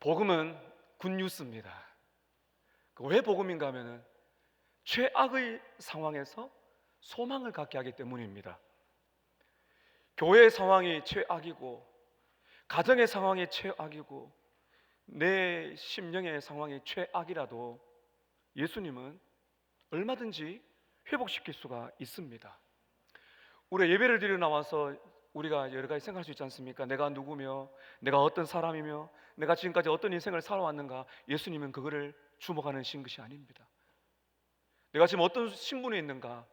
복음은 굿뉴스입니다. 왜 복음인가 하면은 최악의 상황에서 소망을 갖게 하기 때문입니다. 교회의 상황이 최악이고, 가정의 상황이 최악이고, 내 심령의 상황이 최악이라도 예수님은 얼마든지 회복시킬 수가 있습니다. 우리가 예배를 드리러 나와서 우리가 여러 가지 생각할 수 있지 않습니까? 내가 누구며, 내가 어떤 사람이며, 내가 지금까지 어떤 인생을 살아왔는가. 예수님은 그거를 주목하는 것이 아닙니다. 내가 지금 어떤 신분에 있는가,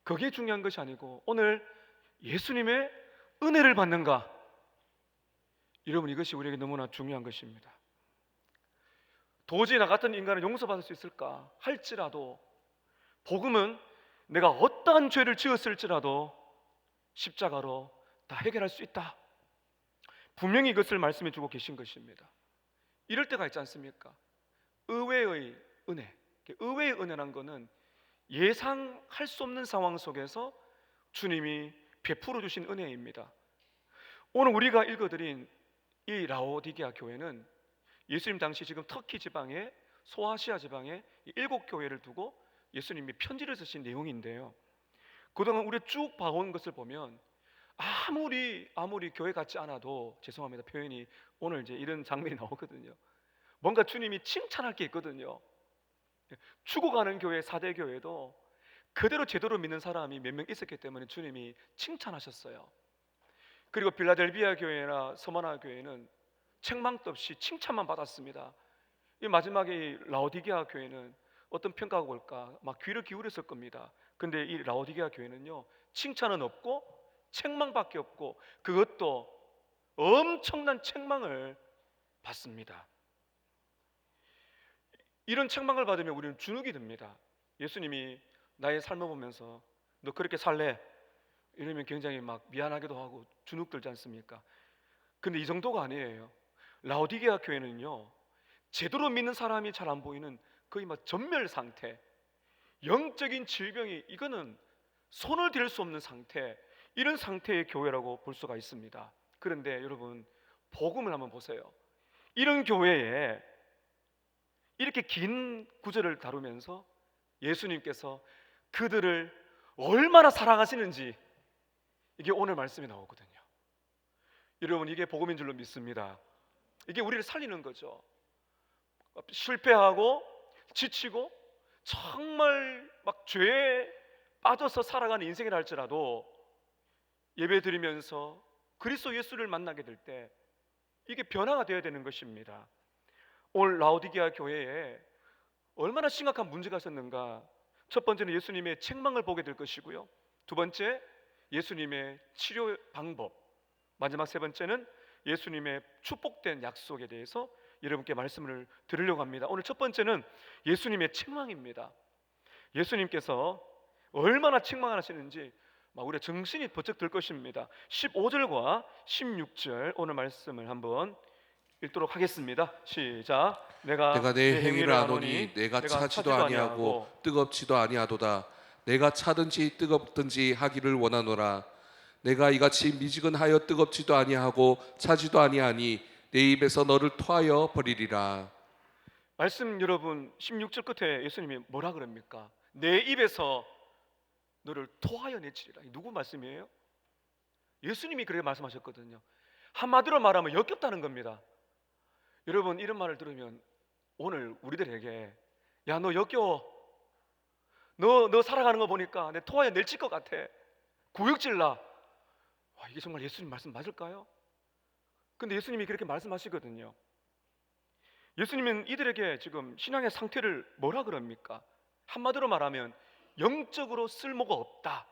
그게 중요한 것이 아니고 오늘 예수님의 은혜를 받는가, 여러분, 이것이 우리에게 너무나 중요한 것입니다. 도저히 나 같은 인간을 용서받을 수 있을까 할지라도, 복음은 내가 어떠한 죄를 지었을지라도 십자가로 다 해결할 수 있다, 분명히 이것을 말씀해 주고 계신 것입니다. 이럴 때가 있지 않습니까? 의외의 은혜. 의외의 은혜란 것은 예상할 수 없는 상황 속에서 주님이 베풀어 주신 은혜입니다. 오늘 우리가 읽어드린 이 라오디게아 교회는 예수님 당시 지금 터키 지방에, 소아시아 지방에 7교회를 두고 예수님이 편지를 쓰신 내용인데요, 그동안 우리가 쭉 봐온 것을 보면 아무리 교회 같지 않아도, 죄송합니다 표현이, 오늘 이제 이런 장면이 나오거든요. 뭔가 주님이 칭찬할 게 있거든요. 죽어가는 교회, 4대 교회도 그대로 제대로 믿는 사람이 몇 명 있었기 때문에 주님이 칭찬하셨어요. 그리고 빌라델비아 교회나 서머나 교회는 책망도 없이 칭찬만 받았습니다. 이 마지막에 이 라오디게아 교회는 어떤 평가가 올까 막 귀를 기울였을 겁니다. 근데 이 라오디게아 교회는요, 칭찬은 없고 책망밖에 없고, 그것도 엄청난 책망을 받습니다. 이런 책망을 받으면 우리는 주눅이 듭니다. 예수님이 나의 삶을 보면서 너 그렇게 살래? 이러면 굉장히 막 미안하기도 하고 주눅 들지 않습니까? 근데 이 정도가 아니에요. 라오디게아 교회는요, 제대로 믿는 사람이 잘 안 보이는 거의 막 전멸 상태, 영적인 질병이, 이거는 손을 댈 수 없는 상태, 이런 상태의 교회라고 볼 수가 있습니다. 그런데 여러분, 복음을 한번 보세요. 이런 교회에 이렇게 긴 구절을 다루면서 예수님께서 그들을 얼마나 사랑하시는지, 이게 오늘 말씀이 나오거든요. 여러분, 이게 복음인 줄로 믿습니다. 이게 우리를 살리는 거죠. 실패하고 지치고 정말 막 죄에 빠져서 살아가는 인생이라 할지라도 예배 드리면서 그리스도 예수를 만나게 될 때 이게 변화가 되어야 되는 것입니다. 오늘 라오디게아 교회에 얼마나 심각한 문제가 있었는가. 첫 번째는 예수님의 책망을 보게 될 것이고요, 두 번째 예수님의 치료 방법, 마지막 세 번째는 예수님의 축복된 약속에 대해서 여러분께 말씀을 드리려고 합니다. 오늘 첫 번째는 예수님의 책망입니다. 예수님께서 얼마나 책망을 하시는지 막 우리의 정신이 번쩍 들 것입니다. 15절과 16절 오늘 말씀을 한번 읽도록 하겠습니다. 시작. 내가 내 행위를 아노니 내가 차지도 아니하고 뜨겁지도 아니하도다. 내가 차든지 뜨겁든지 하기를 원하노라. 내가 이같이 미지근하여 뜨겁지도 아니하고 차지도 아니하니 내 입에서 너를 토하여 버리리라. 말씀, 여러분, 16절 끝에 예수님이 뭐라 그럽니까? 내 입에서 너를 토하여 내치리라. 누구 말씀이에요? 예수님이 그렇게 말씀하셨거든요. 한마디로 말하면 역겹다는 겁니다. 여러분, 이런 말을 들으면 오늘 우리들에게, 야, 너 역겨워, 너 살아가는 거 보니까 내 토하여 내칠 것 같아, 구역질 나. 와, 이게 정말 예수님 말씀 맞을까요? 근데 예수님이 그렇게 말씀하시거든요. 예수님은 이들에게 지금 신앙의 상태를 뭐라 그럽니까? 한마디로 말하면 영적으로 쓸모가 없다,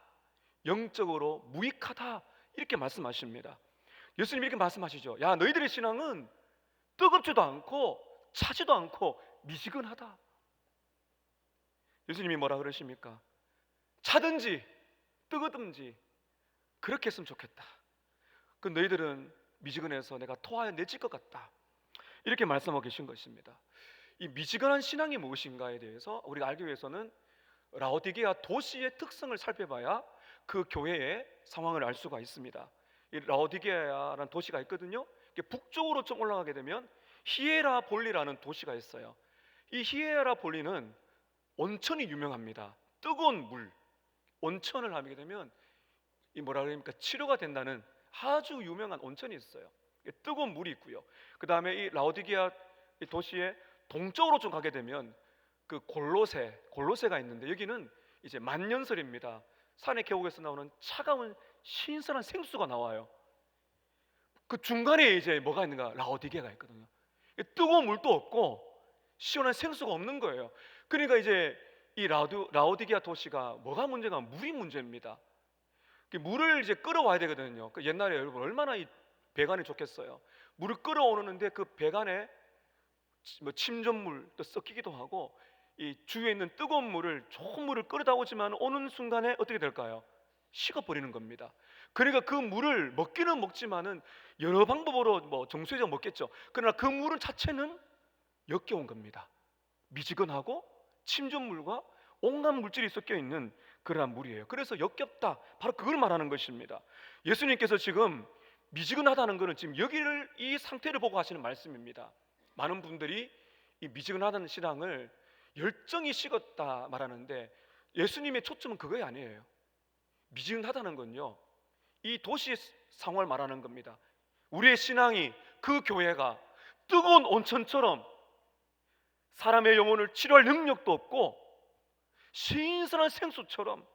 영적으로 무익하다, 이렇게 말씀하십니다. 예수님이 이렇게 말씀하시죠. 야, 너희들의 신앙은 뜨겁지도 않고 차지도 않고 미지근하다. 예수님이 뭐라 그러십니까? 차든지 뜨거든지 그렇게 했으면 좋겠다. 그 너희들은 미지근해서 내가 토하여 내칠 것 같다, 이렇게 말씀하고 계신 것입니다. 이 미지근한 신앙이 무엇인가에 대해서 우리가 알기 위해서는 라오디게아 도시의 특성을 살펴봐야 그 교회의 상황을 알 수가 있습니다. 이 라오디게아라는 도시가 있거든요. 북쪽으로 좀 올라가게 되면 히에라볼리라는 도시가 있어요. 이 히에라볼리는 온천이 유명합니다. 뜨거운 물, 온천을 하게 되면 이 뭐라 그럽니까? 치료가 된다는 아주 유명한 온천이 있어요. 뜨거운 물이 있고요. 그 다음에 이 라오디게아 이 도시의 동쪽으로 좀 가게 되면 그 골로새가 있는데 여기는 이제 만년설입니다. 산의 계곡에서 나오는 차가운 신선한 생수가 나와요. 그 중간에 이제 뭐가 있는가? 라오디게아가 있거든요. 뜨거운 물도 없고 시원한 생수가 없는 거예요. 그러니까 이제 이 라오디게아 도시가 뭐가 문제가 물이 문제입니다. 물을 이제 끌어와야 되거든요. 그 옛날에 여러분 얼마나 이 배관이 좋겠어요. 물을 끌어오는데 그 배관에 뭐 침전물도 섞이기도 하고 이 주위에 있는 뜨거운 물을 좋은 물을 끌어다 오지만 오는 순간에 어떻게 될까요? 식어버리는 겁니다. 그러니까 그 물을 먹기는 먹지만은 여러 방법으로 뭐 정수해서 먹겠죠. 그러나 그 물은 자체는 역겨운 겁니다. 미지근하고 침전물과 온갖 물질이 섞여 있는 그러한 물이에요. 그래서 역겹다, 바로 그걸 말하는 것입니다. 예수님께서 지금 미지근하다는 것은 지금 여기를 이 상태를 보고 하시는 말씀입니다. 많은 분들이 이 미지근하다는 신앙을 열정이 식었다 말하는데 예수님의 초점은 그거 아니에요. 미지근하다는 건요, 이 도시의 상황을 말하는 겁니다. 우리의 신앙이, 그 교회가 뜨거운 온천처럼 사람의 영혼을 치료할 능력도 없고 신선한 생수처럼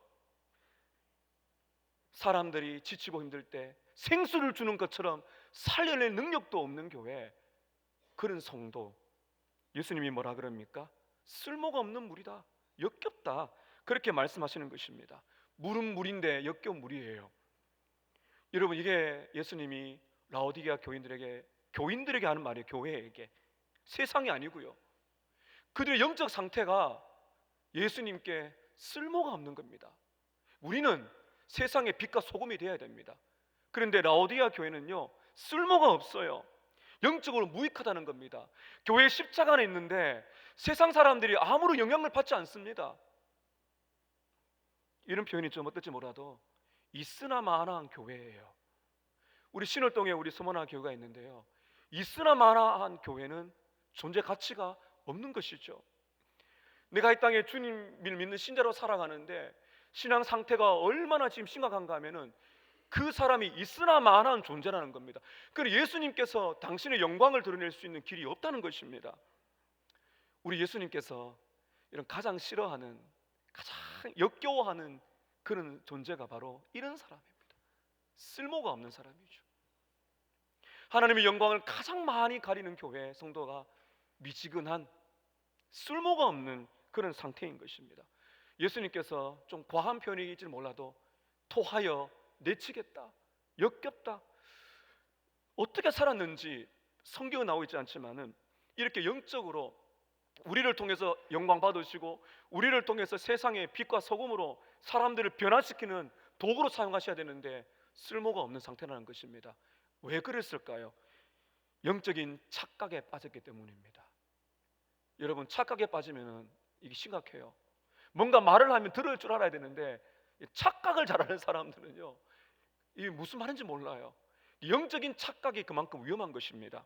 사람들이 지치고 힘들 때 생수를 주는 것처럼 살려낼 능력도 없는 교회, 그런 성도, 예수님이 뭐라 그럽니까? 쓸모가 없는 물이다, 역겹다, 그렇게 말씀하시는 것입니다. 물은 물인데 역겨운 물이에요. 여러분, 이게 예수님이 라오디게아 교인들에게 하는 말이에요. 교회에게, 세상이 아니고요. 그들의 영적 상태가 예수님께 쓸모가 없는 겁니다. 우리는 세상의 빛과 소금이 되어야 됩니다. 그런데 라오디게아 교회는요, 쓸모가 없어요. 영적으로 무익하다는 겁니다. 교회 십자가 안에 있는데 세상 사람들이 아무런 영향을 받지 않습니다. 이런 표현이 좀 어떨지 몰라도 있으나 마나한 교회예요. 우리 신월동에 우리 서머나 교회가 있는데요, 있으나 마나한 교회는 존재 가치가 없는 것이죠. 내가 이 땅에 주님을 믿는 신자로 살아가는데 신앙 상태가 얼마나 지금 심각한가 하면은 그 사람이 있으나 마나한 존재라는 겁니다. 그리고 예수님께서 당신의 영광을 드러낼 수 있는 길이 없다는 것입니다. 우리 예수님께서 이런 가장 싫어하는, 가장 역겨워하는 그런 존재가 바로 이런 사람입니다. 쓸모가 없는 사람이죠. 하나님의 영광을 가장 많이 가리는 교회 성도가 미지근한, 쓸모가 없는 그런 상태인 것입니다. 예수님께서 좀 과한 표현이길지 몰라도 토하여 내치겠다, 역겹다, 어떻게 살았는지 성경은 나오고 있지 않지만은 이렇게 영적으로 우리를 통해서 영광 받으시고 우리를 통해서 세상의 빛과 소금으로 사람들을 변화시키는 도구로 사용하셔야 되는데 쓸모가 없는 상태라는 것입니다. 왜 그랬을까요? 영적인 착각에 빠졌기 때문입니다. 여러분, 착각에 빠지면 이게 심각해요. 뭔가 말을 하면 들을 줄 알아야 되는데 착각을 잘하는 사람들은요, 이게 무슨 말인지 몰라요. 영적인 착각이 그만큼 위험한 것입니다.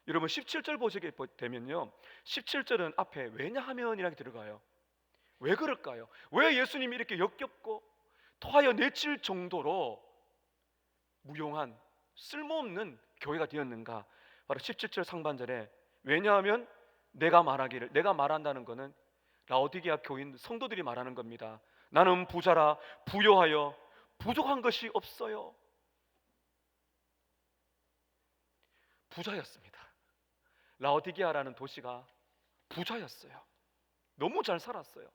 여러분, 17절 보시게 되면요, 17절은 앞에 왜냐하면 이라고 들어가요. 왜 그럴까요? 왜 예수님이 이렇게 역겹고 토하여 내칠 정도로 무용한 쓸모없는 교회가 되었는가? 바로 17절 상반절에 왜냐하면 내가 말한다는 것은 라오디게아 교인 성도들이 말하는 겁니다. 나는 부자라 부요하여 부족한 것이 없어요. 부자였습니다. 라오디게아라는 도시가 부자였어요. 너무 잘 살았어요.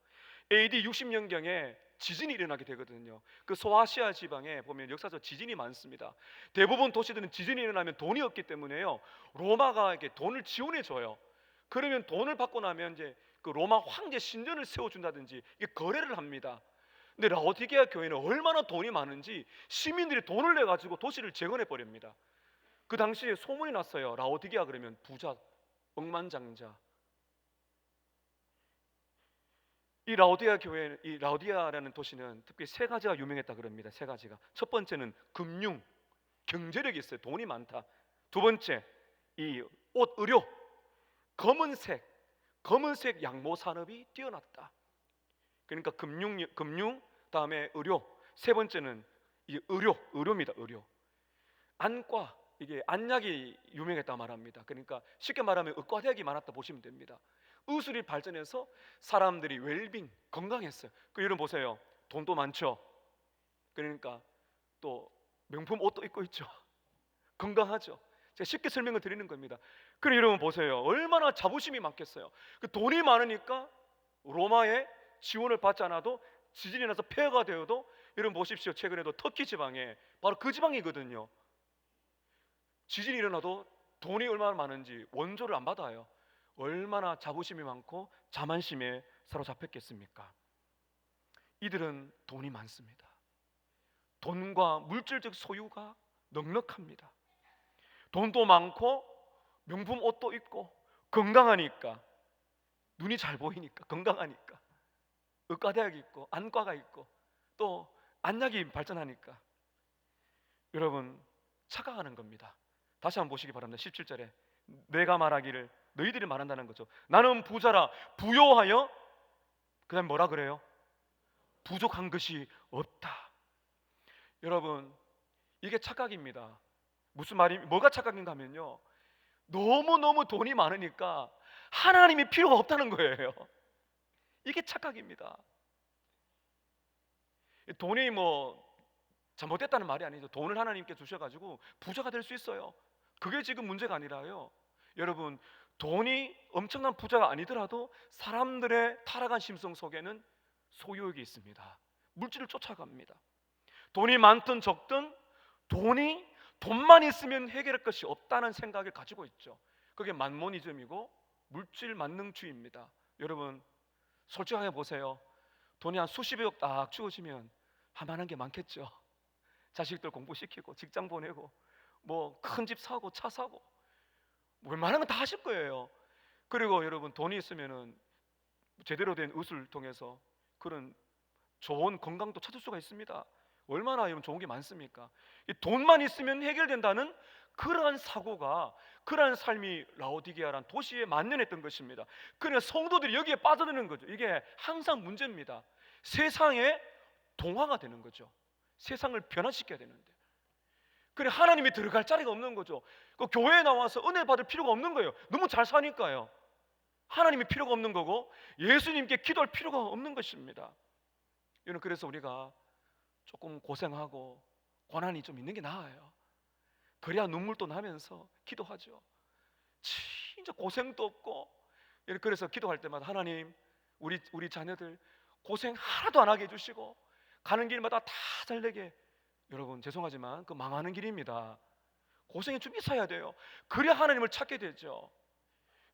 AD 60년경에 지진이 일어나게 되거든요. 그 소아시아 지방에 보면 역사적 지진이 많습니다. 대부분 도시들은 지진이 일어나면 돈이 없기 때문에요, 로마가 이렇게 돈을 지원해 줘요. 그러면 돈을 받고 나면 이제 그 로마 황제 신전을 세워준다든지 이게 거래를 합니다. 근데 라오디게아 교회는 얼마나 돈이 많은지 시민들이 돈을 내 가지고 도시를 재건해 버립니다. 그 당시에 소문이 났어요. 라오디게아 그러면 부자, 억만장자. 이 라오디게아라는 도시는 특히 세 가지가 유명했다 그럽니다. 세 가지가. 첫 번째는 금융, 경제력이 있어요. 돈이 많다. 두 번째, 이 옷 의료, 검은색 양모 산업이 뛰어났다. 그러니까 금융 다음에 의료, 세 번째는 이 의료입니다. 의료. 안과, 이게 안약이 유명했다 말합니다. 그러니까 쉽게 말하면 의과대학이 많았다 보시면 됩니다. 의술이 발전해서 사람들이 웰빙, 건강했어요. 그 여러분 보세요. 돈도 많죠. 그러니까 또 명품 옷도 입고 있죠. 건강하죠. 제가 쉽게 설명을 드리는 겁니다. 그럼 여러분 보세요. 얼마나 자부심이 많겠어요. 그 돈이 많으니까 로마의 지원을 받지 않아도 지진이 나서 폐허가 되어도, 여러분 보십시오. 최근에도 터키 지방에, 바로 그 지방이거든요. 지진이 일어나도 돈이 얼마나 많은지 원조를 안 받아요. 얼마나 자부심이 많고 자만심에 사로잡혔겠습니까? 이들은 돈이 많습니다. 돈과 물질적 소유가 넉넉합니다. 돈도 많고 명품 옷도 입고 건강하니까, 눈이 잘 보이니까, 건강하니까 의과대학이 있고 안과가 있고 또 안약이 발전하니까 여러분 착각하는 겁니다. 다시 한번 보시기 바랍니다. 17절에 내가 말하기를, 너희들이 말한다는 거죠. 나는 부자라, 부요하여, 그 다음에 뭐라 그래요? 부족한 것이 없다. 여러분 이게 착각입니다. 무슨 말이, 뭐가 착각인가 하면요, 너무너무 돈이 많으니까 하나님이 필요가 없다는 거예요. 이게 착각입니다. 돈이 뭐 잘못됐다는 말이 아니죠. 돈을 하나님께 주셔가지고 부자가 될 수 있어요. 그게 지금 문제가 아니라요, 여러분 돈이 엄청난 부자가 아니더라도 사람들의 타락한 심성 속에는 소유욕이 있습니다. 물질을 쫓아갑니다. 돈이 많든 적든 돈만 있으면 해결할 것이 없다는 생각을 가지고 있죠. 그게 만모니즘이고 물질 만능주의입니다. 여러분 솔직하게 보세요. 돈이 한 수십억 딱 주어지면 할만한 게 많겠죠. 자식들 공부시키고 직장 보내고 뭐 큰 집 사고 차 사고 웬만한 건 다 하실 거예요. 그리고 여러분 돈이 있으면은 제대로 된 의술을 통해서 그런 좋은 건강도 찾을 수가 있습니다. 얼마나 여러분 좋은 게 많습니까? 이 돈만 있으면 해결된다는 그러한 사고가, 그러한 삶이 라오디게아라는 도시에 만연했던 것입니다. 그래서 성도들이 여기에 빠져드는 거죠. 이게 항상 문제입니다. 세상에 동화가 되는 거죠. 세상을 변화시켜야 되는데, 그래 하나님이 들어갈 자리가 없는 거죠. 그 교회에 나와서 은혜 받을 필요가 없는 거예요. 너무 잘 사니까요. 하나님이 필요가 없는 거고 예수님께 기도할 필요가 없는 것입니다. 여러분 그래서 우리가 조금 고생하고 고난이 좀 있는 게 나아요. 그래야 눈물도 나면서 기도하죠. 진짜 고생도 없고, 그래서 기도할 때마다 하나님 우리 자녀들 고생 하나도 안 하게 해주시고 가는 길마다 다 잘되게. 여러분 죄송하지만 그 망하는 길입니다. 고생이 좀 있어야 돼요. 그래야 하나님을 찾게 되죠.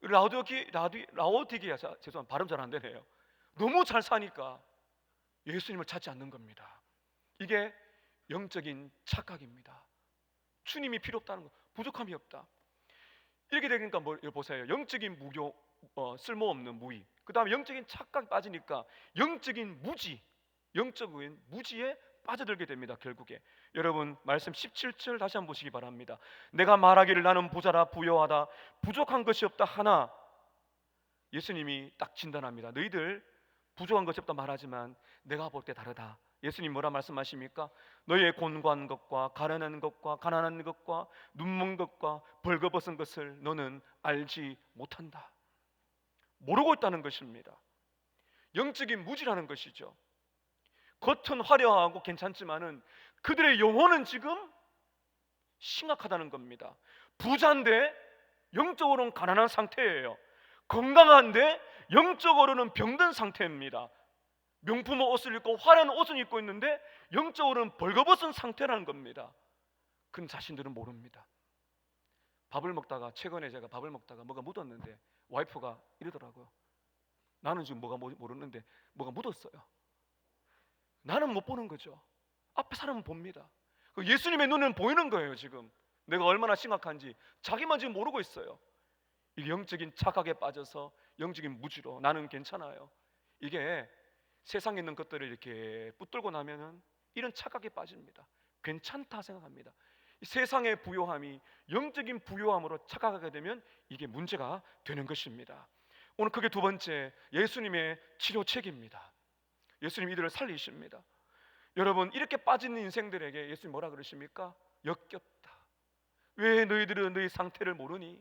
라오디게아, 죄송합니다, 발음 잘 안 되네요. 너무 잘 사니까 예수님을 찾지 않는 겁니다. 이게 영적인 착각입니다. 주님이 필요 없다는 거, 부족함이 없다. 이렇게 되니까 뭐 보세요. 영적인 무교, 쓸모없는 무의. 그 다음에 영적인 착각이 빠지니까 영적인 무지에 빠져들게 됩니다. 결국에 여러분 말씀 17절 다시 한번 보시기 바랍니다. 내가 말하기를 나는 부자라, 부요하다, 부족한 것이 없다 하나, 예수님이 딱 진단합니다. 너희들 부족한 것이 없다 말하지만 내가 볼 때 다르다. 예수님 뭐라 말씀하십니까? 너희의 곤고한 것과 가련한 것과 가난한 것과 눈먼 것과 벌거벗은 것을 너는 알지 못한다. 모르고 있다는 것입니다. 영적인 무지라는 것이죠. 겉은 화려하고 괜찮지만은 그들의 영혼은 지금 심각하다는 겁니다. 부자인데 영적으로는 가난한 상태예요. 건강한데 영적으로는 병든 상태입니다. 명품 옷을 입고 화려한 옷을 입고 있는데 영적으로는 벌거벗은 상태라는 겁니다. 그런 자신들은 모릅니다. 최근에 제가 밥을 먹다가 뭐가 묻었는데 와이프가 이러더라고요. 나는 지금 뭐가 모르는데 뭐가 묻었어요. 나는 못 보는 거죠. 앞에 사람은 봅니다. 예수님의 눈은 보이는 거예요. 지금 내가 얼마나 심각한지 자기만 지금 모르고 있어요. 이 영적인 착각에 빠져서 영적인 무지로 나는 괜찮아요. 이게 세상에 있는 것들을 이렇게 붙들고 나면은 이런 착각에 빠집니다. 괜찮다 생각합니다. 이 세상의 부요함이 영적인 부요함으로 착각하게 되면 이게 문제가 되는 것입니다. 오늘 그게 두 번째, 예수님의 치료책입니다. 예수님 이들을 살리십니다. 여러분, 이렇게 빠진 인생들에게 예수님 뭐라 그러십니까? 역겹다. 왜 너희들은 너희 상태를 모르니?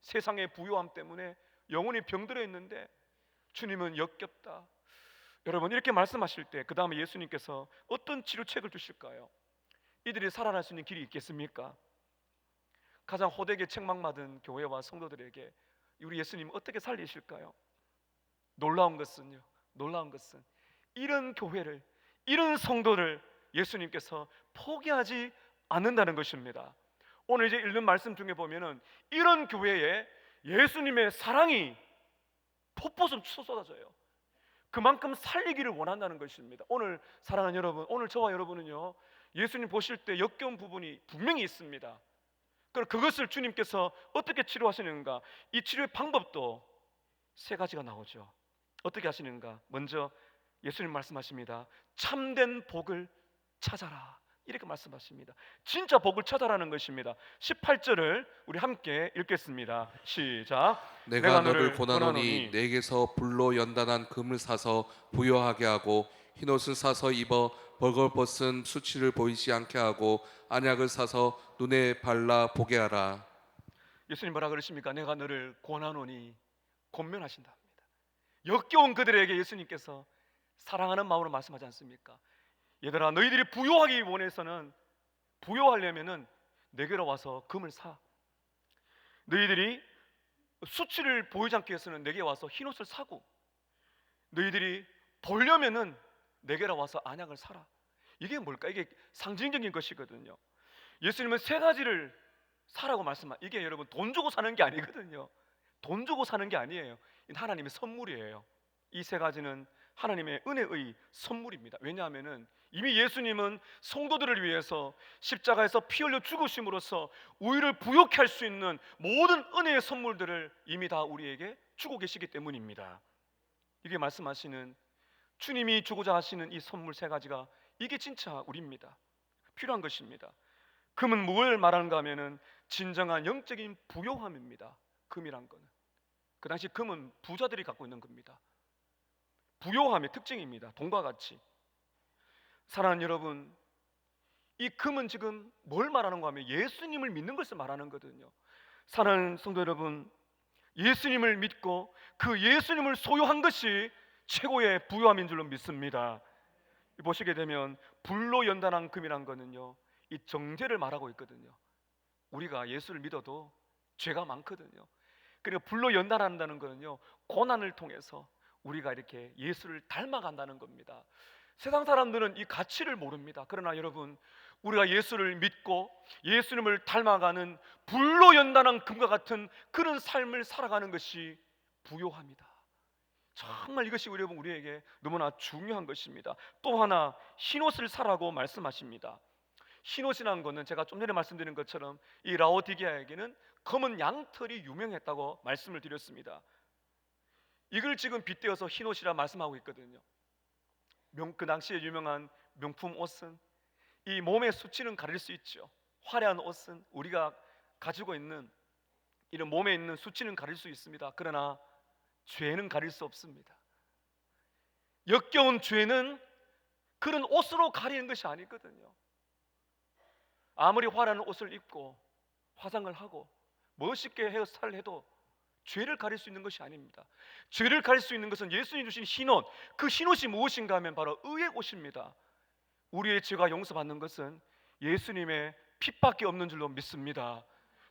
세상의 부요함 때문에 영혼이 병들어 있는데 주님은 역겹다. 여러분, 이렇게 말씀하실 때 그 다음에 예수님께서 어떤 치료책을 주실까요? 이들이 살아날 수 있는 길이 있겠습니까? 가장 호되게 책망받은 교회와 성도들에게 우리 예수님 어떻게 살리실까요? 놀라운 것은 이런 교회를, 이런 성도를 예수님께서 포기하지 않는다는 것입니다. 오늘 이제 읽는 말씀 중에 보면은 이런 교회에 예수님의 사랑이 폭포처럼 쏟아져요. 그만큼 살리기를 원한다는 것입니다. 오늘 사랑하는 여러분, 오늘 저와 여러분은요, 예수님 보실 때 역겨운 부분이 분명히 있습니다. 그럼 그것을 주님께서 어떻게 치료하시는가? 이 치료의 방법도 세 가지가 나오죠. 어떻게 하시는가? 먼저 예수님 말씀하십니다. 참된 복을 찾아라. 이렇게 말씀하십니다. 진짜 복을 찾아라는 것입니다. 18절을 우리 함께 읽겠습니다. 시작. 내가 너를 권하노니 내게서 불로 연단한 금을 사서 부요하게 하고 흰옷을 사서 입어 벌거벗은 수치를 보이지 않게 하고 안약을 사서 눈에 발라 보게 하라. 예수님 뭐라 그러십니까? 내가 너를 권하노니, 권면하신답니다. 역겨운 그들에게 예수님께서 사랑하는 마음으로 말씀하지 않습니까? 얘들아, 너희들이 부요하기 원해서는, 부요하려면은 내게로 와서 금을 사. 너희들이 수치를 보이지 않기 위해서는 내게 와서 흰옷을 사고, 너희들이 보려면은 내게로 와서 안약을 사라. 이게 뭘까? 이게 상징적인 것이거든요. 예수님은 세 가지를 사라고 이게 여러분 돈 주고 사는 게 아니거든요. 돈 주고 사는 게 아니에요. 하나님의 선물이에요. 이 세 가지는 하나님의 은혜의 선물입니다. 왜냐하면은 이미 예수님은 성도들을 위해서 십자가에서 피 흘려 죽으심으로써 우리를 부욕케 할 수 있는 모든 은혜의 선물들을 이미 다 우리에게 주고 계시기 때문입니다. 이게 말씀하시는, 주님이 주고자 하시는 이 선물 세 가지가, 이게 진짜 우리입니다. 필요한 것입니다. 금은 뭘 말하는가 하면은 진정한 영적인 부요함입니다. 금이란 거는, 그 당시 금은 부자들이 갖고 있는 겁니다. 부요함의 특징입니다. 돈과 같이. 사랑하는 여러분, 이 금은 지금 뭘 말하는가 하면 예수님을 믿는 것을 말하는 거거든요. 사랑하는 성도 여러분, 예수님을 믿고 그 예수님을 소유한 것이 최고의 부요함인 줄로 믿습니다. 보시게 되면 불로 연단한 금이란 거는요, 이 정죄를 말하고 있거든요. 우리가 예수를 믿어도 죄가 많거든요. 그리고 불로 연단한다는 거는요, 고난을 통해서 우리가 이렇게 예수를 닮아간다는 겁니다. 세상 사람들은 이 가치를 모릅니다. 그러나 여러분, 우리가 예수를 믿고 예수님을 닮아가는 불로 연단한 금과 같은 그런 삶을 살아가는 것이 부요합니다. 정말 이것이 우리에게 너무나 중요한 것입니다. 또 하나, 흰옷을 사라고 말씀하십니다. 흰옷이라는 것은 제가 좀 전에 말씀드린 것처럼 이 라오디게아에게는 검은 양털이 유명했다고 말씀을 드렸습니다. 이걸 지금 빗대어서 흰옷이라 말씀하고 있거든요. 그 당시에 유명한 명품 옷은 이 몸의 수치는 가릴 수 있죠. 화려한 옷은 우리가 가지고 있는 이런 몸에 있는 수치는 가릴 수 있습니다. 그러나 죄는 가릴 수 없습니다. 역겨운 죄는 그런 옷으로 가리는 것이 아니거든요. 아무리 화려한 옷을 입고 화장을 하고 멋있게 헤어스타일을 해도 죄를 가릴 수 있는 것이 아닙니다. 죄를 가릴 수 있는 것은 예수님 주신 흰옷, 그 흰옷이 무엇인가 하면 바로 의의 옷입니다. 우리의 죄가 용서받는 것은 예수님의 핏밖에 없는 줄로 믿습니다.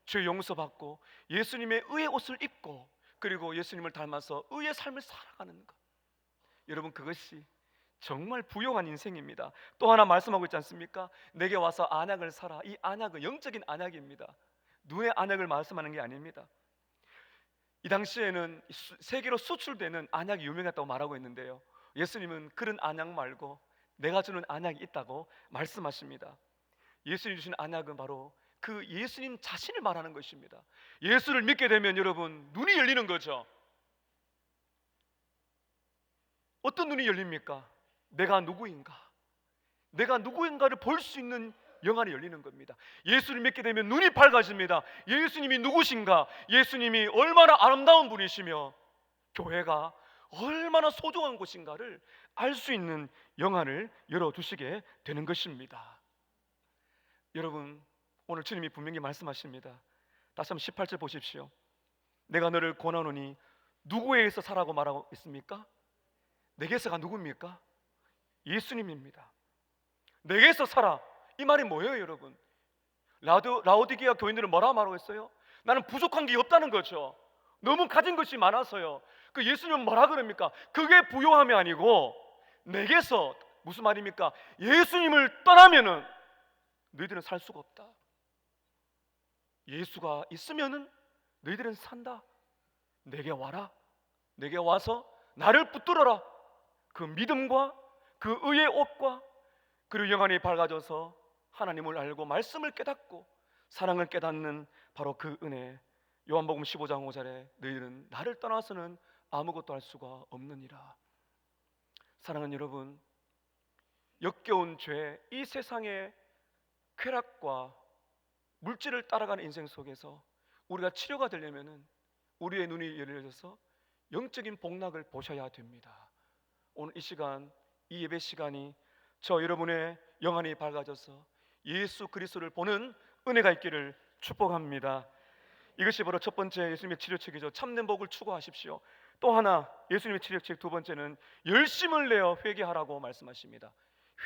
죄 용서받고 예수님의 의의 옷을 입고 그리고 예수님을 닮아서 의의 삶을 살아가는 것, 여러분 그것이 정말 부요한 인생입니다. 또 하나 말씀하고 있지 않습니까? 내게 와서 안약을 사라. 이 안약은 영적인 안약입니다. 눈의 안약을 말씀하는 게 아닙니다. 이 당시에는 세계로 수출되는 안약이 유명했다고 말하고 있는데요, 예수님은 그런 안약 말고 내가 주는 안약이 있다고 말씀하십니다. 예수님이 주신 안약은 바로 그 예수님 자신을 말하는 것입니다. 예수를 믿게 되면 여러분 눈이 열리는 거죠. 어떤 눈이 열립니까? 내가 누구인가? 내가 누구인가를 볼 수 있는 영안이 열리는 겁니다. 예수를 믿게 되면 눈이 밝아집니다. 예수님이 누구신가, 예수님이 얼마나 아름다운 분이시며 교회가 얼마나 소중한 곳인가를 알 수 있는 영안을 열어두시게 되는 것입니다. 여러분, 오늘 주님이 분명히 말씀하십니다. 다시 한번 18절 보십시오. 내가 너를 권하노니 누구에게서 살라고 말하고 있습니까? 내게서가 누굽니까? 예수님입니다. 내게서 살아, 이 말이 뭐예요 여러분? 라오디게아 교인들은 뭐라 말하고 있어요? 나는 부족한 게 없다는 거죠. 너무 가진 것이 많아서요. 그 예수님은 뭐라 그럽니까? 그게 부요함이 아니고 내게서, 무슨 말입니까? 예수님을 떠나면은 너희들은 살 수가 없다. 예수가 있으면은 너희들은 산다. 내게 와라. 내게 와서 나를 붙들어라. 그 믿음과 그 의의 옷과 그리고 영안이 밝아져서 하나님을 알고 말씀을 깨닫고 사랑을 깨닫는 바로 그 은혜. 요한복음 15장 5절에 너희들은 나를 떠나서는 아무것도 할 수가 없느니라. 사랑하는 여러분, 역겨운 죄, 이 세상의 쾌락과 물질을 따라가는 인생 속에서 우리가 치료가 되려면은 우리의 눈이 열려져서 영적인 복락을 보셔야 됩니다. 오늘 이 시간, 이 예배 시간이 저 여러분의 영안이 밝아져서 예수 그리스도를 보는 은혜가 있기를 축복합니다. 이것이 바로 첫 번째 예수님의 치료책이죠. 참된 복을 추구하십시오. 또 하나 예수님의 치료책 두 번째는 열심을 내어 회개하라고 말씀하십니다.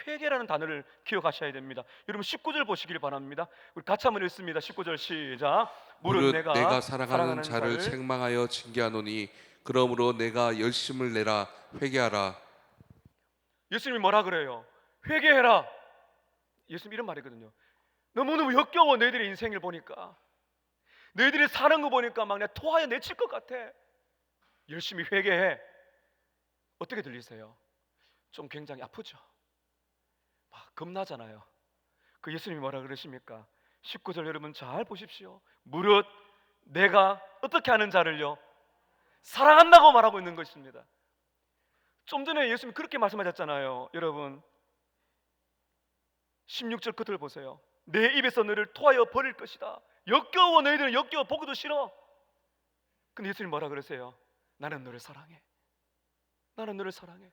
회개라는 단어를 기억하셔야 됩니다. 여러분 19절 보시길 바랍니다. 우리 같이 한번 읽습니다. 19절 시작. 무릇 내가 사랑하는 자를 책망하여 징계하노니 그러므로 내가 열심을 내라 회개하라. 예수님이 뭐라 그래요? 회개해라. 예수님 이런 말이거든요. 너무너무 역겨워. 너희들의 인생을 보니까, 너희들이 사는 거 보니까 막 내가 토하여 내칠 것 같아. 열심히 회개해. 어떻게 들리세요? 좀 굉장히 아프죠? 막 겁나잖아요. 그 예수님이 뭐라 그러십니까? 19절 여러분 잘 보십시오. 무릇 내가 어떻게 하는 자를요? 사랑한다고 말하고 있는 것입니다. 좀 전에 예수님이 그렇게 말씀하셨잖아요. 여러분 16절 끝을 보세요. 내 입에서 너를 토하여 버릴 것이다. 역겨워. 너희들은 역겨워. 보기도 싫어. 근데 예수님 뭐라 그러세요? 나는 너를 사랑해. 나는 너를 사랑해.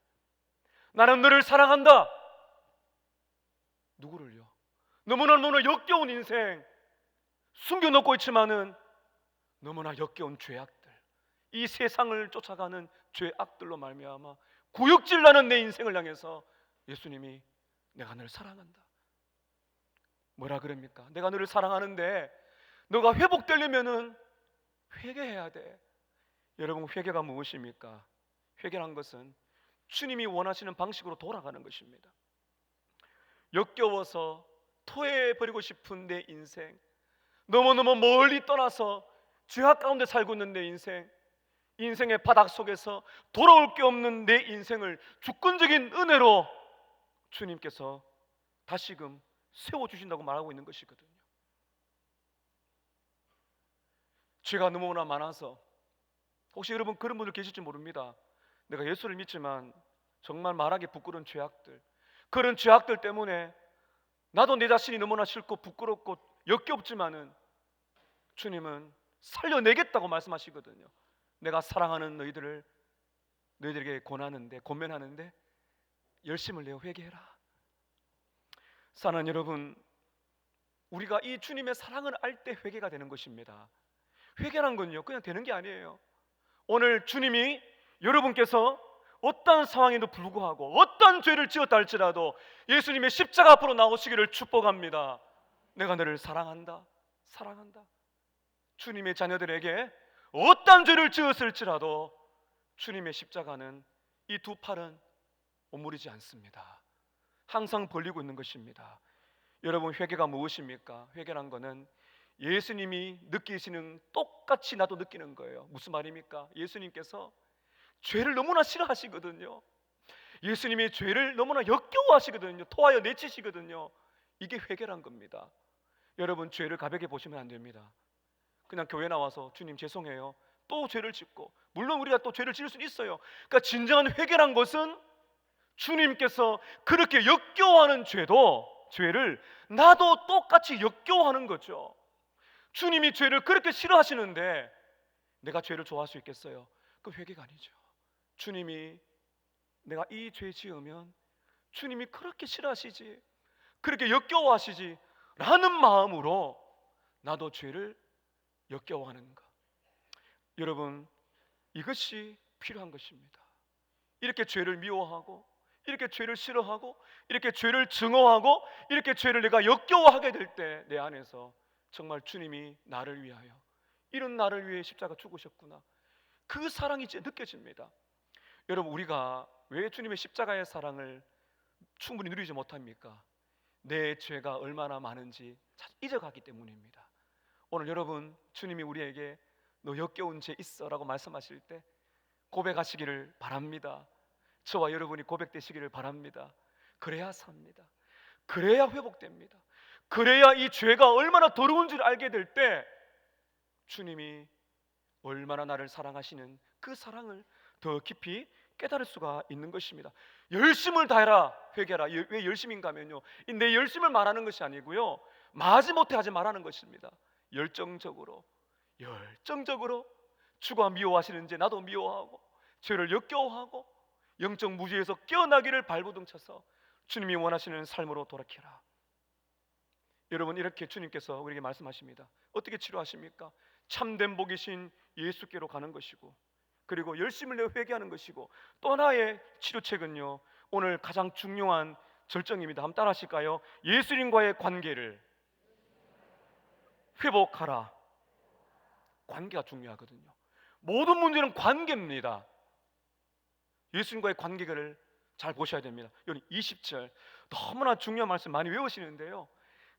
나는 너를 사랑한다. 누구를요? 너무나 역겨운 인생, 숨겨놓고 있지만은 너무나 역겨운 죄악들, 이 세상을 쫓아가는 죄악들로 말미암아 구역질나는 내 인생을 향해서 예수님이 내가 너를 사랑한다. 뭐라 그럽니까? 내가 너를 사랑하는데 너가 회복되려면은 회개해야 돼. 여러분 회개가 무엇입니까? 회개란 것은 주님이 원하시는 방식으로 돌아가는 것입니다. 역겨워서 토해버리고 싶은 내 인생, 너무너무 멀리 떠나서 죄악 가운데 살고 있는 내 인생, 인생의 바닥 속에서 돌아올 게 없는 내 인생을 주권적인 은혜로 주님께서 다시금 세워주신다고 말하고 있는 것이거든요. 죄가 너무나 많아서, 혹시 여러분 그런 분들 계실지 모릅니다. 내가 예수를 믿지만 정말 말하기 부끄러운 죄악들, 그런 죄악들 때문에 나도 내 자신이 너무나 싫고 부끄럽고 역겹지만은 주님은 살려내겠다고 말씀하시거든요. 내가 사랑하는 너희들에게 권면하는데 열심을 내어 회개해라. 사랑하는 여러분, 우리가 이 주님의 사랑을 알 때 회개가 되는 것입니다. 회개란 건요 그냥 되는 게 아니에요. 오늘 주님이 여러분께서 어떤 상황에도 불구하고 어떤 죄를 지었다 할지라도 예수님의 십자가 앞으로 나오시기를 축복합니다. 내가 너를 사랑한다. 사랑한다. 주님의 자녀들에게 어떤 죄를 지었을지라도 주님의 십자가는 이 두 팔은 오므리지 않습니다. 항상 벌리고 있는 것입니다. 여러분 회개가 무엇입니까? 회개란 거는 예수님이 느끼시는 똑같이 나도 느끼는 거예요. 무슨 말입니까? 예수님께서 죄를 너무나 싫어하시거든요. 예수님이 죄를 너무나 역겨워하시거든요. 토하여 내치시거든요. 이게 회개란 겁니다. 여러분 죄를 가볍게 보시면 안 됩니다. 그냥 교회 나와서 주님 죄송해요 또 죄를 짓고, 물론 우리가 또 죄를 지을 수는 있어요. 그러니까 진정한 회개란 것은 주님께서 그렇게 역겨워하는 죄도 죄를 나도 똑같이 역겨워하는 거죠. 주님이 죄를 그렇게 싫어하시는데 내가 죄를 좋아할 수 있겠어요? 그 회개가 아니죠. 주님이 내가 이 죄 지으면 주님이 그렇게 싫어하시지, 그렇게 역겨워하시지 라는 마음으로 나도 죄를 역겨워하는 것. 여러분, 이것이 필요한 것입니다. 이렇게 죄를 미워하고, 이렇게 죄를 싫어하고, 이렇게 죄를 증오하고, 이렇게 죄를 내가 역겨워하게 될 때 내 안에서 정말 주님이 나를 위하여, 이런 나를 위해 십자가 죽으셨구나, 그 사랑이 이제 느껴집니다. 여러분, 우리가 왜 주님의 십자가의 사랑을 충분히 누리지 못합니까? 내 죄가 얼마나 많은지 잊어가기 때문입니다. 오늘 여러분, 주님이 우리에게 너 역겨운 죄 있어 라고 말씀하실 때 고백하시기를 바랍니다. 저와 여러분이 고백되시기를 바랍니다. 그래야 삽니다. 그래야 회복됩니다. 그래야 이 죄가 얼마나 더러운 줄 알게 될 때 주님이 얼마나 나를 사랑하시는 그 사랑을 더 깊이 깨달을 수가 있는 것입니다. 열심을 다해라, 회개하라. 왜 열심인가 하면요, 내 열심을 말하는 것이 아니고요, 마지못해 하지 말라는 것입니다. 열정적으로 주가 미워하시는지 나도 미워하고, 죄를 역겨워하고 영적 무지에서 깨어나기를 발버둥쳐서 주님이 원하시는 삶으로 돌아켜라. 여러분, 이렇게 주님께서 우리에게 말씀하십니다. 어떻게 치료하십니까? 참된 복이신 예수께로 가는 것이고, 그리고 열심을 내어 회개하는 것이고, 또 하나의 치료책은요, 오늘 가장 중요한 절정입니다. 한번 따라 하실까요? 예수님과의 관계를 회복하라. 관계가 중요하거든요. 모든 문제는 관계입니다. 예수님과의 관계를 잘 보셔야 됩니다. 여기 20절 너무나 중요한 말씀 많이 외우시는데요,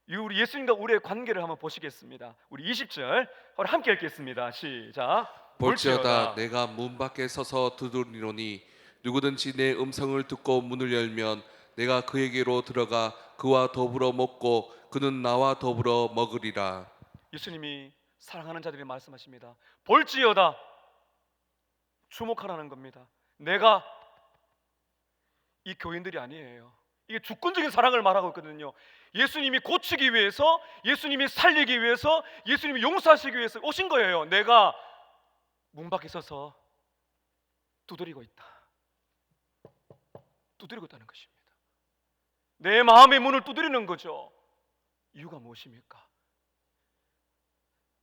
우리 예수님과 우리의 관계를 한번 보시겠습니다. 우리 20절 함께 읽겠습니다. 시작. 볼지어다 내가 문 밖에 서서 두드리노니 누구든지 내 음성을 듣고 문을 열면 내가 그에게로 들어가 그와 더불어 먹고 그는 나와 더불어 먹으리라. 예수님이 사랑하는 자들이 말씀하십니다. 볼지어다, 주목하라는 겁니다. 내가, 이 교인들이 아니에요. 이게 주권적인 사랑을 말하고 있거든요. 예수님이 고치기 위해서, 예수님이 살리기 위해서, 예수님이 용서하시기 위해서 오신 거예요. 내가 문 밖에 서서 두드리고 있다는 것입니다. 내 마음의 문을 두드리는 거죠. 이유가 무엇입니까?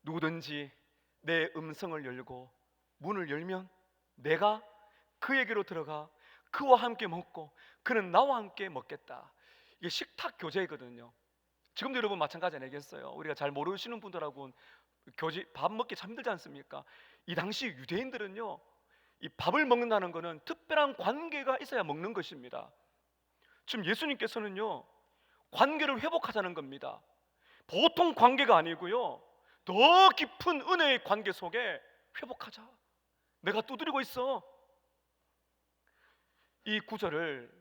누구든지 내 음성을 열고 문을 열면 내가 그에게로 들어가 그와 함께 먹고 그는 나와 함께 먹겠다. 이게 식탁 교제거든요. 지금도 여러분 마찬가지 아니겠어요? 우리가 잘 모르시는 분들하고는 밥 먹기 참 힘들지 않습니까? 이 당시 유대인들은요, 이 밥을 먹는다는 것은 특별한 관계가 있어야 먹는 것입니다. 지금 예수님께서는요, 관계를 회복하자는 겁니다. 보통 관계가 아니고요, 더 깊은 은혜의 관계 속에 회복하자. 내가 두드리고 있어. 이 구절을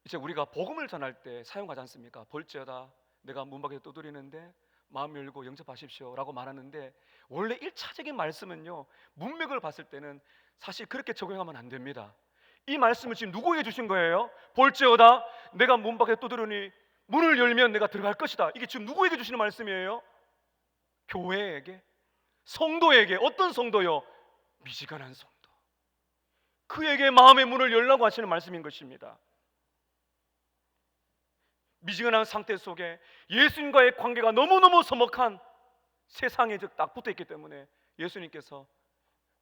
이제 우리가 복음을 전할 때 사용하지 않습니까? 볼지어다 내가 문 밖에 두드리는데 마음 열고 영접하십시오 라고 말하는데, 원래 1차적인 말씀은요, 문맥을 봤을 때는 사실 그렇게 적용하면 안 됩니다. 이 말씀을 지금 누구에게 주신 거예요? 볼지어다 내가 문 밖에 두드리니 문을 열면 내가 들어갈 것이다. 이게 지금 누구에게 주시는 말씀이에요? 교회에게, 성도에게. 어떤 성도요? 미지근한 성도. 그에게 마음의 문을 열라고 하시는 말씀인 것입니다. 미지근한 상태 속에 예수님과의 관계가 너무너무 서먹한 세상에 딱 붙어있기 때문에 예수님께서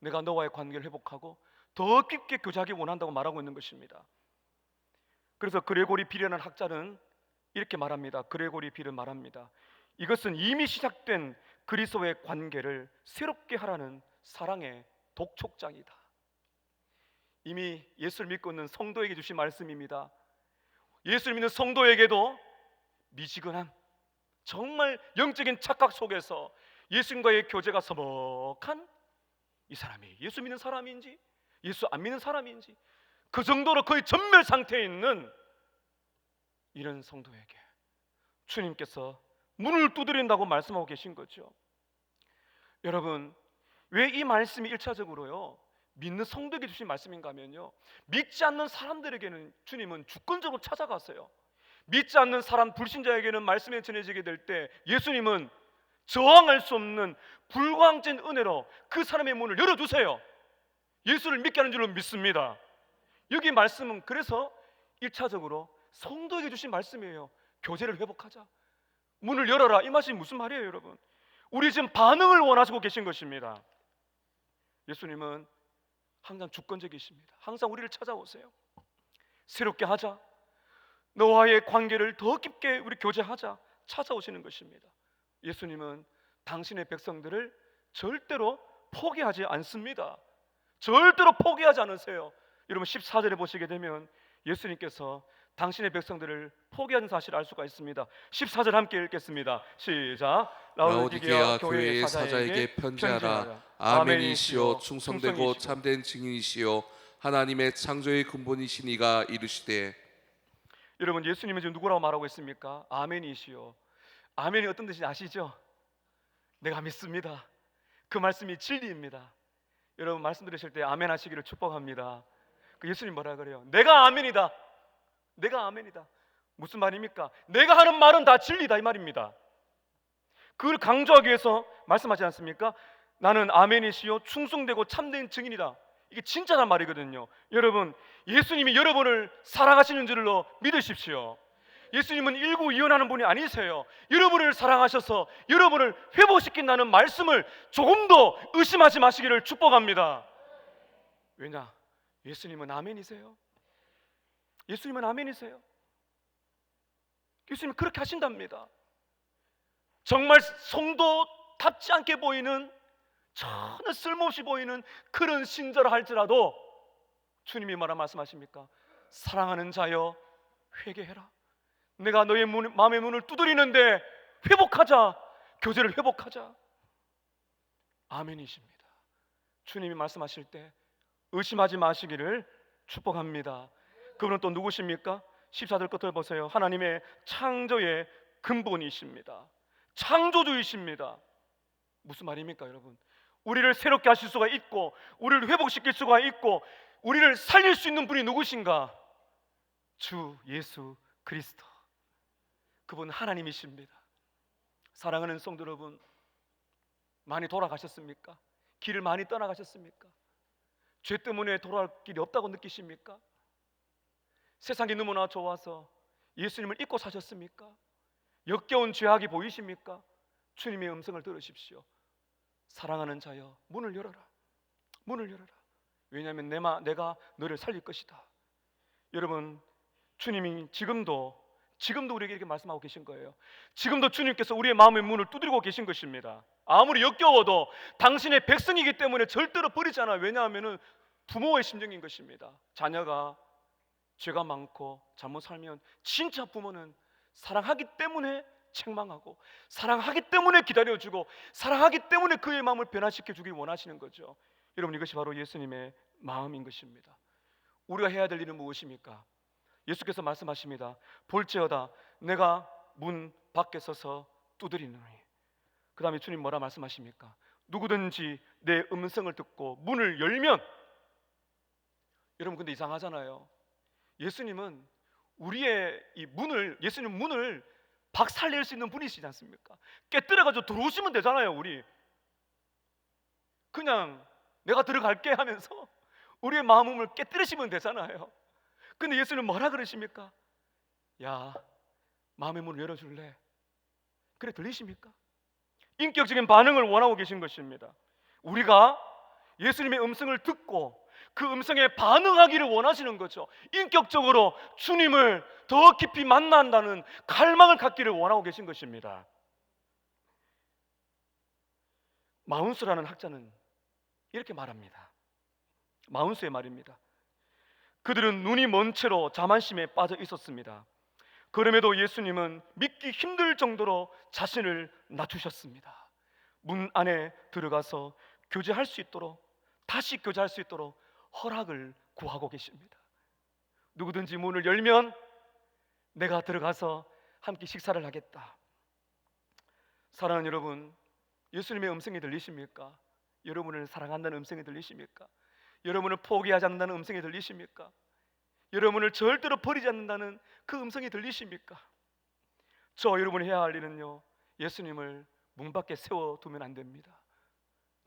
내가 너와의 관계를 회복하고 더 깊게 교제하기 원한다고 말하고 있는 것입니다. 그래서 그레고리 비례라는 학자는 이렇게 말합니다. 그레고리 비례는 말합니다. 이것은 이미 시작된 그리스도의 관계를 새롭게 하라는 사랑의 독촉장이다. 이미 예수를 믿고 있는 성도에게 주신 말씀입니다. 예수를 믿는 성도에게도 미지근한 정말 영적인 착각 속에서 예수님과의 교제가 서먹한 이 사람이 예수 믿는 사람인지 예수 안 믿는 사람인지 그 정도로 거의 전멸 상태에 있는 이런 성도에게 주님께서 문을 두드린다고 말씀하고 계신 거죠. 여러분, 왜 이 말씀이 1차적으로요 믿는 성도에게 주신 말씀인가 하면요, 믿지 않는 사람들에게는 주님은 주권적으로 찾아갔어요. 믿지 않는 사람 불신자에게는 말씀이 전해지게 될 때 예수님은 저항할 수 없는 불광진 은혜로 그 사람의 문을 열어주세요. 예수를 믿게 하는 줄로 믿습니다. 여기 말씀은 그래서 1차적으로 성도에게 주신 말씀이에요. 교제를 회복하자, 문을 열어라. 이 말씀이 무슨 말이에요 여러분? 우리 지금 반응을 원하시고 계신 것입니다. 예수님은 항상 주권적이십니다. 항상 우리를 찾아오세요. 새롭게 하자, 너와의 관계를 더 깊게 우리 교제하자 찾아오시는 것입니다. 예수님은 당신의 백성들을 절대로 포기하지 않습니다. 절대로 포기하지 않으세요. 여러분 14절에 보시게 되면 예수님께서 당신의 백성들을 포기하는 사실을 알 수가 있습니다. 14절 함께 읽겠습니다. 시작. 라오디게아 교회의 사자에게 편지하라. 아멘이시오 충성되고 참된 증인이시오 하나님의 창조의 근본이신 이가 이르시되. 여러분 예수님은 지금 누구라고 말하고 있습니까? 아멘이시오. 아멘이 어떤 뜻인지 아시죠? 내가 믿습니다. 그 말씀이 진리입니다. 여러분 말씀 들으실 때 아멘 하시기를 축복합니다. 그 예수님 뭐라 그래요? 내가 아멘이다. 내가 아멘이다. 무슨 말입니까? 내가 하는 말은 다 진리다 이 말입니다. 그걸 강조하기 위해서 말씀하지 않습니까? 나는 아멘이시요 충성되고 참된 증인이다. 이게 진짜란 말이거든요. 여러분 예수님이 여러분을 사랑하시는 줄로 믿으십시오. 예수님은 일구이연하는 분이 아니세요. 여러분을 사랑하셔서 여러분을 회복시킨다는 말씀을 조금도 의심하지 마시기를 축복합니다. 왜냐? 예수님은 아멘이세요. 예수님은 아멘이세요. 예수님은 그렇게 하신답니다. 정말 성도답지 않게 보이는, 전혀 쓸모없이 보이는 그런 신자라 할지라도 주님이 뭐라 말씀하십니까? 사랑하는 자여 회개해라. 내가 너의 마음의 문을 두드리는데 회복하자. 교제를 회복하자. 아멘이십니다. 주님이 말씀하실 때 의심하지 마시기를 축복합니다. 그분은 또 누구십니까? 14절 끝을 보세요. 하나님의 창조의 근본이십니다. 창조주이십니다. 무슨 말입니까 여러분? 우리를 새롭게 하실 수가 있고 우리를 회복시킬 수가 있고 우리를 살릴 수 있는 분이 누구신가? 주 예수 그리스도. 그분 하나님이십니다. 사랑하는 성도 여러분, 많이 돌아가셨습니까? 길을 많이 떠나가셨습니까? 죄 때문에 돌아갈 길이 없다고 느끼십니까? 세상이 너무나 좋아서 예수님을 잊고 사셨습니까? 역겨운 죄악이 보이십니까? 주님의 음성을 들으십시오. 사랑하는 자여 문을 열어라. 문을 열어라. 왜냐하면 내가 너를 살릴 것이다. 여러분 주님이 지금도 우리에게 이렇게 말씀하고 계신 거예요. 지금도 주님께서 우리의 마음의 문을 두드리고 계신 것입니다. 아무리 역겨워도 당신의 백성이기 때문에 절대로 버리지 않아요. 왜냐하면 부모의 심정인 것입니다. 자녀가 죄가 많고 잘못 살면 진짜 부모는 사랑하기 때문에 책망하고 사랑하기 때문에 기다려주고 사랑하기 때문에 그의 마음을 변화시켜주기 원하시는 거죠. 여러분 이것이 바로 예수님의 마음인 것입니다. 우리가 해야 될 일은 무엇입니까? 예수께서 말씀하십니다. 볼지어다 내가 문 밖에 서서 두드리노니. 그 다음에 주님 뭐라 말씀하십니까? 누구든지 내 음성을 듣고 문을 열면. 여러분 근데 이상하잖아요. 예수님은 우리의 이 문을, 예수님 문을 박살낼 수 있는 분이시지 않습니까? 깨뜨려가지고 들어오시면 되잖아요. 우리 그냥 내가 들어갈게 하면서 우리의 마음을 깨뜨리시면 되잖아요. 근데 예수님 뭐라 그러십니까? 야 마음의 문을 열어줄래? 그래 들리십니까? 인격적인 반응을 원하고 계신 것입니다. 우리가 예수님의 음성을 듣고 그 음성에 반응하기를 원하시는 거죠. 인격적으로 주님을 더 깊이 만난다는 갈망을 갖기를 원하고 계신 것입니다. 마운스라는 학자는 이렇게 말합니다. 마운스의 말입니다. 그들은 눈이 먼 채로 자만심에 빠져 있었습니다. 그럼에도 예수님은 믿기 힘들 정도로 자신을 낮추셨습니다. 문 안에 들어가서 교제할 수 있도록, 다시 교제할 수 있도록 허락을 구하고 계십니다. 누구든지 문을 열면 내가 들어가서 함께 식사를 하겠다. 사랑하는 여러분, 예수님의 음성이 들리십니까? 여러분을 사랑한다는 음성이 들리십니까? 여러분을 포기하지 않는다는 음성이 들리십니까? 여러분을 절대로 버리지 않는다는 그 음성이 들리십니까? 저 여러분이 해야 할 일은요, 예수님을 문 밖에 세워두면 안 됩니다.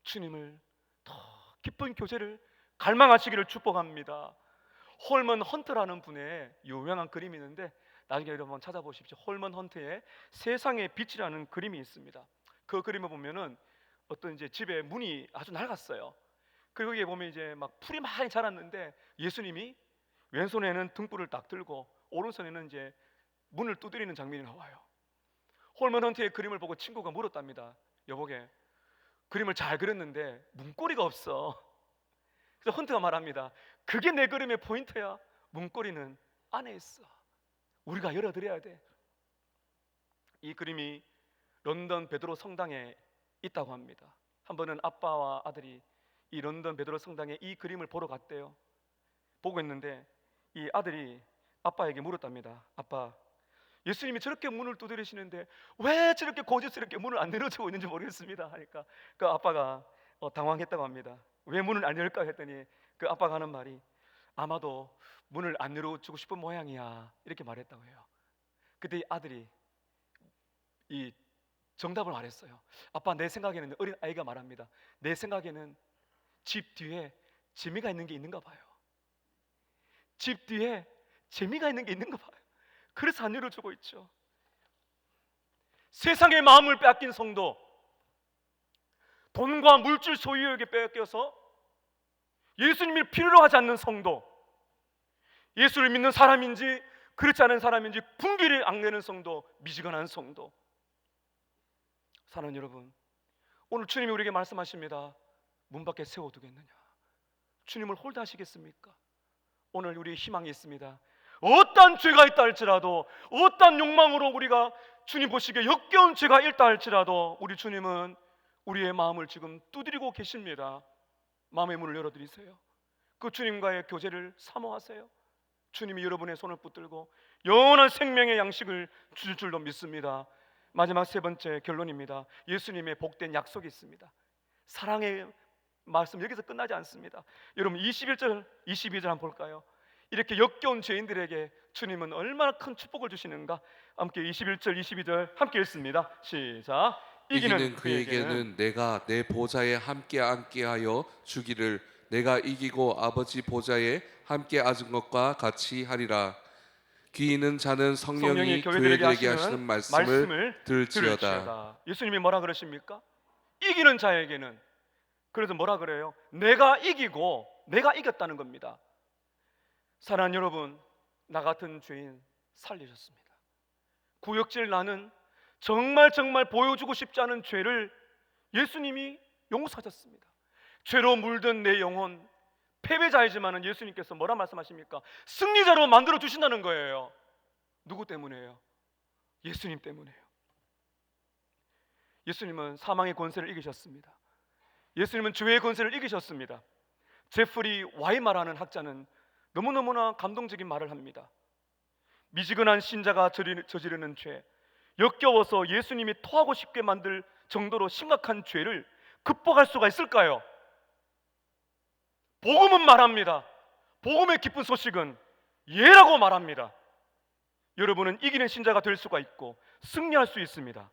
주님을 더 깊은 교제를 갈망하시기를 축복합니다. 홀먼 헌트라는 분의 유명한 그림이 있는데 나중에 여러분 찾아보십시오. 홀먼 헌트의 세상의 빛이라는 그림이 있습니다. 그 그림을 보면은 어떤 이제 집에 문이 아주 낡았어요. 그리고 여기에 보면 이제 막 풀이 많이 자랐는데 예수님이 왼손에는 등불을 딱 들고 오른손에는 이제 문을 두드리는 장면이 나와요. 홀먼 헌트의 그림을 보고 친구가 물었답니다. 여보게, 그림을 잘 그렸는데 문고리가 없어. 그래서 헌트가 말합니다. 그게 내 그림의 포인트야. 문고리는 안에 있어. 우리가 열어드려야 돼. 이 그림이 런던 베드로 성당에 있다고 합니다. 한 번은 아빠와 아들이 이 런던 베드로 성당에 이 그림을 보러 갔대요. 보고 있는데 이 아들이 아빠에게 물었답니다. 아빠, 예수님이 저렇게 문을 두드리시는데 왜 저렇게 고집스럽게 문을 안 열어주고 있는지 모르겠습니다 하니까 그 아빠가 당황했다고 합니다. 왜 문을 안 열까 했더니 그 아빠가 하는 말이 아마도 문을 안 열어주고 싶은 모양이야, 이렇게 말했다고 해요. 그때 이 아들이 이 정답을 말했어요. 아빠, 내 생각에는, 어린 아이가 말합니다. 내 생각에는 집 뒤에 재미가 있는 게 있는가 봐요. 집 뒤에 재미가 있는 게 있는가 봐요. 그래서 안 열어주고 있죠. 세상의 마음을 빼앗긴 성도, 돈과 물질 소유에게 빼앗겨서 예수님을 필요로 하지 않는 성도, 예수를 믿는 사람인지 그렇지 않은 사람인지 분기를 앙내는 성도, 미지근한 성도. 사랑하는 여러분, 오늘 주님이 우리에게 말씀하십니다. 문 밖에 세워두겠느냐? 주님을 홀대하시겠습니까? 오늘 우리의 희망이 있습니다. 어떤 죄가 있다 할지라도, 어떤 욕망으로 우리가 주님 보시기에 역겨운 죄가 있다 할지라도 우리 주님은 우리의 마음을 지금 두드리고 계십니다. 마음의 문을 열어드리세요. 그 주님과의 교제를 사모하세요. 주님이 여러분의 손을 붙들고 영원한 생명의 양식을 주실 줄로 믿습니다. 마지막 세 번째 결론입니다. 예수님의 복된 약속이 있습니다. 사랑의 말씀 여기서 끝나지 않습니다. 여러분 21절 22절 한번 볼까요? 이렇게 역겨운 죄인들에게 주님은 얼마나 큰 축복을 주시는가. 함께 21절 22절 함께 읽습니다. 시작. 이기는 그에게는 내가 내 보좌에 함께 앉게 하여 주기를 내가 이기고 아버지 보좌에 함께 앉은 것과 같이 하리라. 귀 있는 자는 성령이 교회들에게 하시는 말씀을 들을지어다. 예수님이 뭐라 그러십니까? 이기는 자에게는, 그래서 뭐라 그래요? 내가 이기고 내가 이겼다는 겁니다. 사랑하는 여러분, 나 같은 죄인 살리셨습니다. 구역질 나는 정말 보여주고 싶지 않은 죄를 예수님이 용서하셨습니다. 죄로 물든 내 영혼, 패배자이지만 예수님께서 뭐라 말씀하십니까? 승리자로 만들어 주신다는 거예요. 누구 때문에요? 예수님 때문에요. 예수님은 사망의 권세를 이기셨습니다. 예수님은 죄의 권세를 이기셨습니다. 제프리 와이마라는 학자는 너무너무나 감동적인 말을 합니다. 미지근한 신자가 저지르는 죄, 역겨워서 예수님이 토하고 싶게 만들 정도로 심각한 죄를 극복할 수가 있을까요? 복음은 말합니다. 복음의 기쁜 소식은 예라고 말합니다. 여러분은 이기는 신자가 될 수가 있고 승리할 수 있습니다.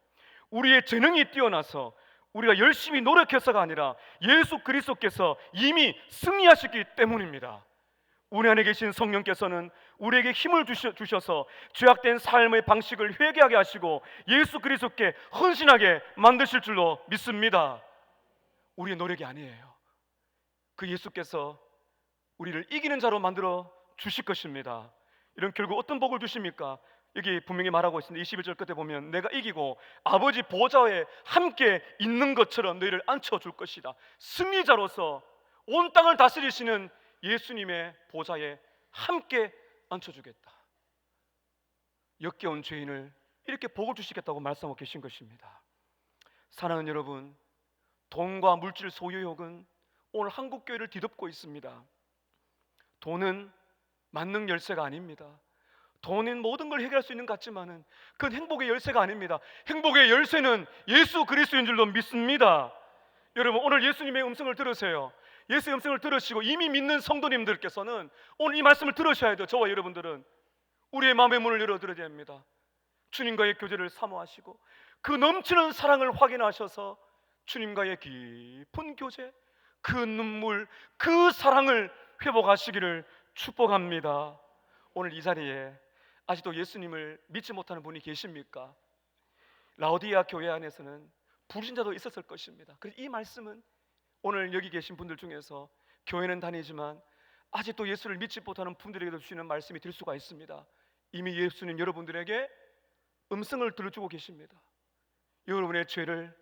우리의 재능이 뛰어나서 우리가 열심히 노력해서가 아니라 예수 그리스도께서 이미 승리하셨기 때문입니다. 우리 안에 계신 성령께서는 우리에게 힘을 주셔서 죄악된 삶의 방식을 회개하게 하시고 예수 그리스도께 헌신하게 만드실 줄로 믿습니다. 우리의 노력이 아니에요. 그 예수께서 우리를 이기는 자로 만들어 주실 것입니다. 이런 결국 어떤 복을 주십니까? 여기 분명히 말하고 있습니다. 21절 끝에 보면 내가 이기고 아버지 보좌에 함께 있는 것처럼 너희를 앉혀줄 것이다. 승리자로서 온 땅을 다스리시는 예수님의 보좌에 함께 앉혀주겠다. 역겨운 죄인을 이렇게 복을 주시겠다고 말씀하고 계신 것입니다. 사랑하는 여러분, 돈과 물질 소유욕은 오늘 한국교회를 뒤덮고 있습니다. 돈은 만능 열쇠가 아닙니다. 돈은 모든 걸 해결할 수 있는 것 같지만은 그건 행복의 열쇠가 아닙니다. 행복의 열쇠는 예수 그리스도인 줄로 믿습니다. 여러분, 오늘 예수님의 음성을 들으세요. 예수의 음성을 들으시고 이미 믿는 성도님들께서는 오늘 이 말씀을 들으셔야 돼요. 저와 여러분들은 우리의 마음의 문을 열어드려야 됩니다. 주님과의 교제를 사모하시고 그 넘치는 사랑을 확인하셔서 주님과의 깊은 교제, 그 눈물, 그 사랑을 회복하시기를 축복합니다. 오늘 이 자리에 아직도 예수님을 믿지 못하는 분이 계십니까? 라오디아 교회 안에서는 불신자도 있었을 것입니다. 그래서 이 말씀은 오늘 여기 계신 분들 중에서 교회는 다니지만 아직도 예수를 믿지 못하는 분들에게도 주시는 말씀이 될 수가 있습니다. 이미 예수님 여러분들에게 음성을 들어주고 계십니다. 여러분의 죄를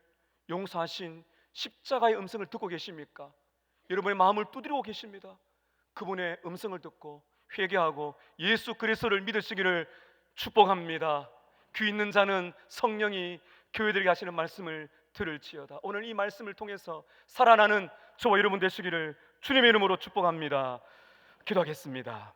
용서하신 십자가의 음성을 듣고 계십니까? 여러분의 마음을 두드리고 계십니다. 그분의 음성을 듣고 회개하고 예수 그리스도를 믿으시기를 축복합니다. 귀 있는 자는 성령이 교회들에게 하시는 말씀을 들을지어다. 오늘 이 말씀을 통해서 살아나는 저와 여러분 되시기를 주님의 이름으로 축복합니다. 기도하겠습니다.